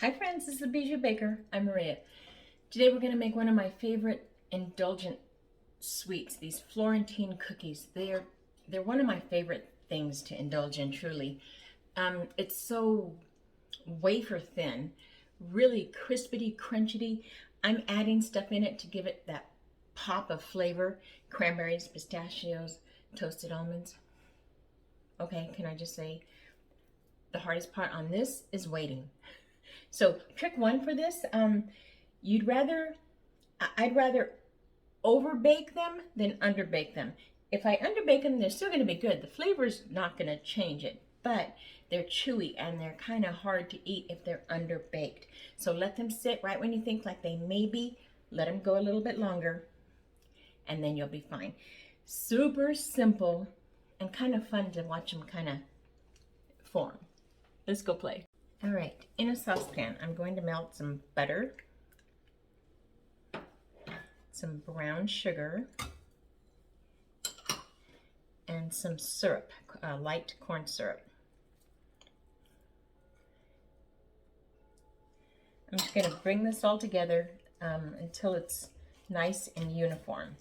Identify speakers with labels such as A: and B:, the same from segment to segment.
A: Hi friends, this is the Bijou Baker. I'm Maria. Today we're going to make one of my favorite indulgent sweets, these Florentine cookies. They're one of my favorite things to indulge in, truly. It's so wafer thin, really crispity, crunchity. I'm adding stuff in it to give it that pop of flavor. Cranberries, pistachios, toasted almonds. Okay, can I just say, the hardest part on this is waiting. So trick one for this, I'd rather over bake them than under bake them. If I under bake them, they're still going to be good. The flavor's not going to change it, but they're chewy and they're kind of hard to eat if they're under baked. So let them sit right when you think like they may be. Let them go a little bit longer, and then you'll be fine. Super simple and kind of fun to watch them kind of form. Let's go play. All right, in a saucepan, I'm going to melt some butter, some brown sugar, and some syrup, light corn syrup. I'm just going to bring this all together until it's nice and uniform.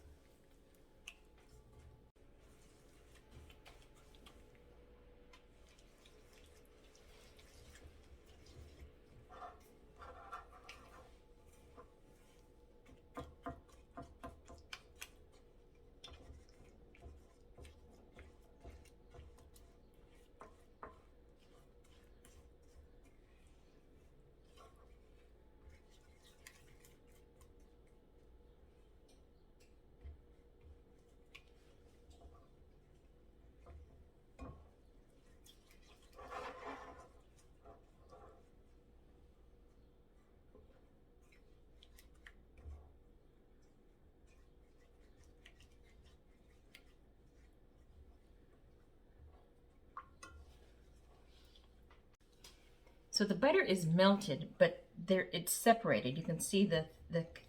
A: So the butter is melted, but it's separated. You can see the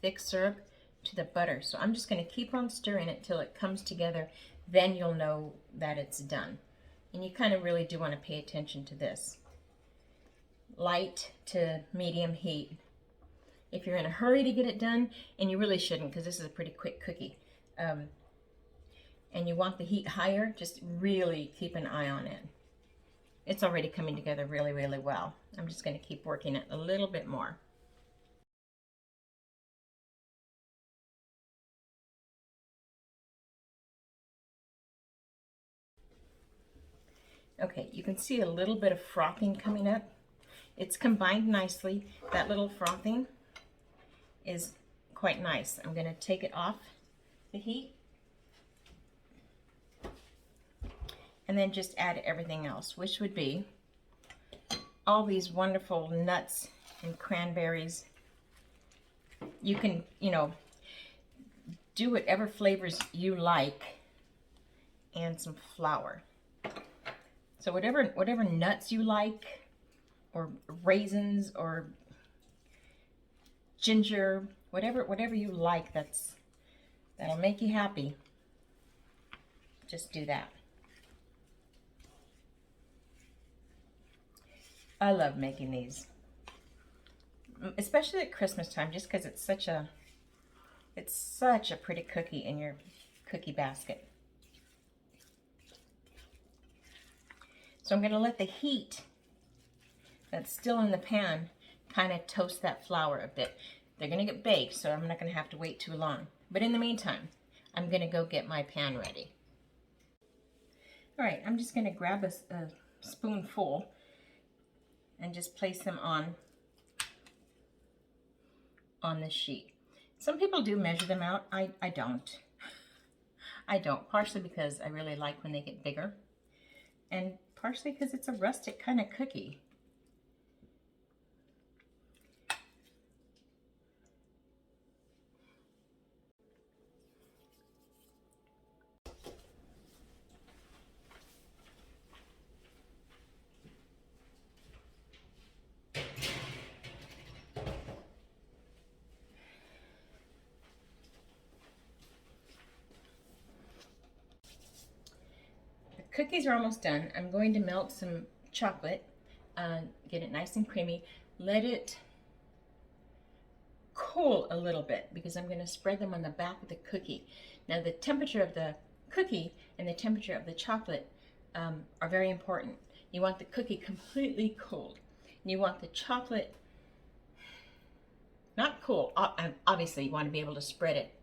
A: thick syrup to the butter. So I'm just going to keep on stirring it till it comes together. Then you'll know that it's done. And you kind of really do want to pay attention to this. Light to medium heat. If you're in a hurry to get it done, and you really shouldn't because this is a pretty quick cookie, and you want the heat higher, just really keep an eye on it. It's already coming together really, really well. I'm just going to keep working it a little bit more. Okay, you can see a little bit of frothing coming up. It's combined nicely. That little frothing is quite nice. I'm going to take it off the heat and then just add everything else, which would be all these wonderful nuts and cranberries. You can, do whatever flavors you like, and some flour. So whatever nuts you like, or raisins, or ginger, whatever you like that'll make you happy, just do that. I love making these, especially at Christmas time, just because it's such a pretty cookie in your cookie basket. So I'm going to let the heat that's still in the pan kind of toast that flour a bit. They're going to get baked, so I'm not going to have to wait too long. But in the meantime, I'm going to go get my pan ready. All right, I'm just going to grab a spoonful and just place them on this sheet. Some people do measure them out. I don't. I don't, partially because I really like when they get bigger, and partially because it's a rustic kind of cookie. Cookies are almost done. I'm going to melt some chocolate, get it nice and creamy. let it cool a little bit because I'm going to spread them on the back of the cookie. Now the temperature of the cookie and the temperature of the chocolate are very important. You want the cookie completely cooled. And you want the chocolate not cool. Obviously you want to be able to spread it.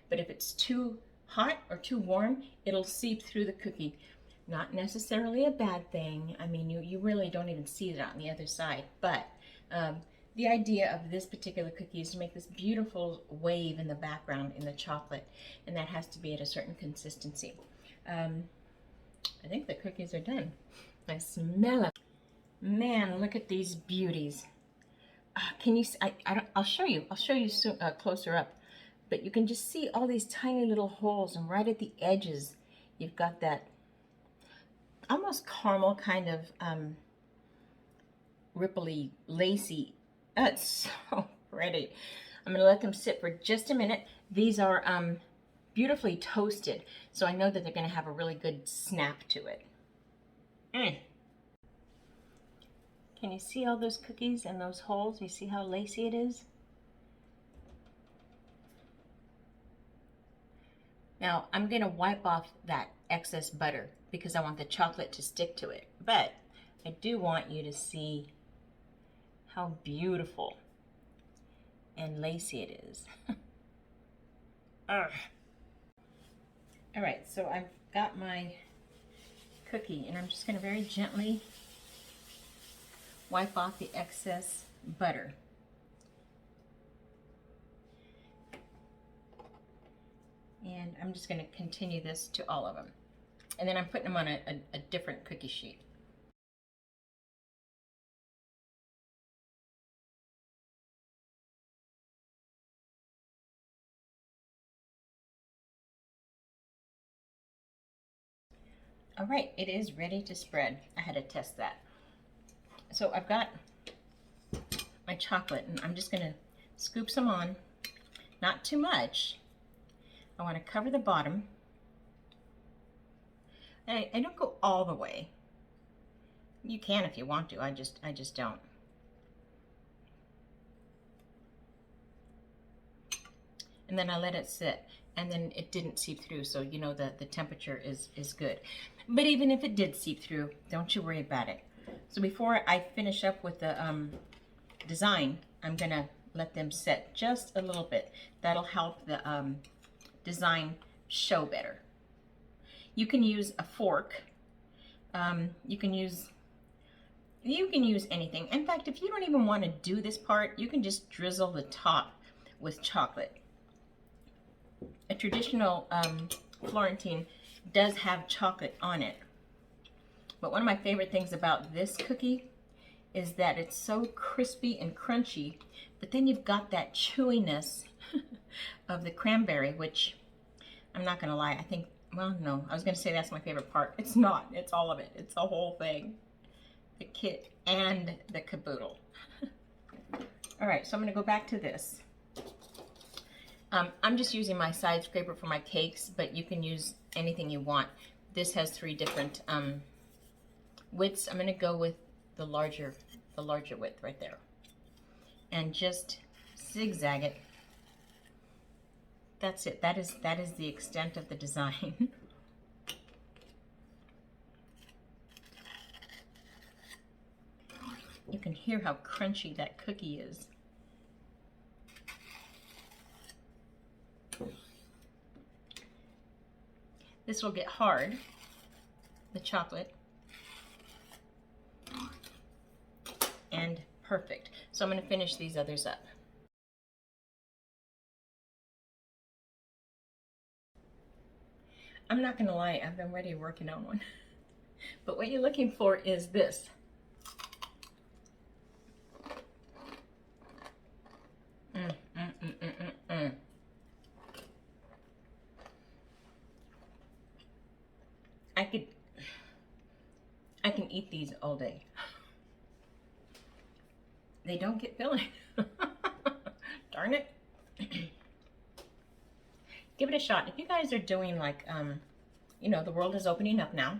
A: But if it's too hot or too warm, it'll seep through the cookie. Not necessarily a bad thing. I mean, you really don't even see it on the other side. But the idea of this particular cookie is to make this beautiful wave in the background in the chocolate. And that has to be at a certain consistency. I think the cookies are done. I smell it. Man, look at these beauties. Can you see? I'll show you. I'll show you soon, closer up. But you can just see all these tiny little holes, and right at the edges, you've got that almost caramel kind of ripply, lacy. That's so pretty. I'm gonna let them sit for just a minute. These are beautifully toasted, so I know that they're gonna have a really good snap to it. Can you see all those cookies and those holes? You see how lacy it is? Now, I'm going to wipe off that excess butter because I want the chocolate to stick to it. But I do want you to see how beautiful and lacy it is. All right, so I've got my cookie, and I'm just going to very gently wipe off the excess butter. And I'm just going to continue this to all of them. And then I'm putting them on a different cookie sheet. All right, it is ready to spread. I had to test that. So I've got my chocolate, and I'm just going to scoop some on. Not too much. I want to cover the bottom. I don't go all the way. You can if you want to. I just don't. And then I let it sit, and then it didn't seep through, so you know that the temperature is good. But even if it did seep through, don't you worry about it. So before I finish up with the design, I'm gonna let them set just a little bit. That'll help the design show better. You can use a fork. You can use anything. In fact, if you don't even want to do this part, you can just drizzle the top with chocolate. A traditional Florentine does have chocolate on it. But one of my favorite things about this cookie is that it's so crispy and crunchy, but then you've got that chewiness of the cranberry, which I'm not gonna lie, I think, well, no, I was gonna say that's my favorite part. It's not, it's all of it. It's the whole thing. The kit and the caboodle. All right, so I'm gonna go back to this. I'm just using my side scraper for my cakes, but you can use anything you want. This has 3 different widths. I'm gonna go with the larger width right there. And just zigzag it. That's it. That is the extent of the design. You can hear how crunchy that cookie is. This will get hard, the chocolate, and perfect. So I'm going to finish these others up. I'm not going to lie, I've been already working on one. But what you're looking for is this. I can eat these all day. They don't get filling. Darn it. Give it a shot. If you guys are doing like, you know, the world is opening up now.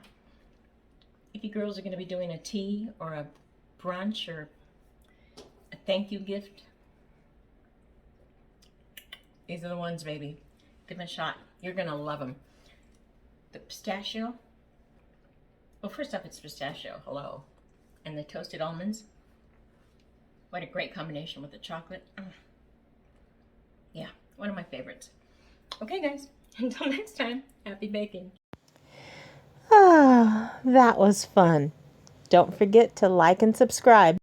A: If you girls are going to be doing a tea or a brunch or a thank you gift. These are the ones, baby. Give them a shot. You're gonna love them. The pistachio. Well, first off, it's pistachio. Hello. And the toasted almonds. What a great combination with the chocolate. Yeah, one of my favorites. Okay, guys. Until next time, happy baking.
B: Ah, that was fun. Don't forget to like and subscribe.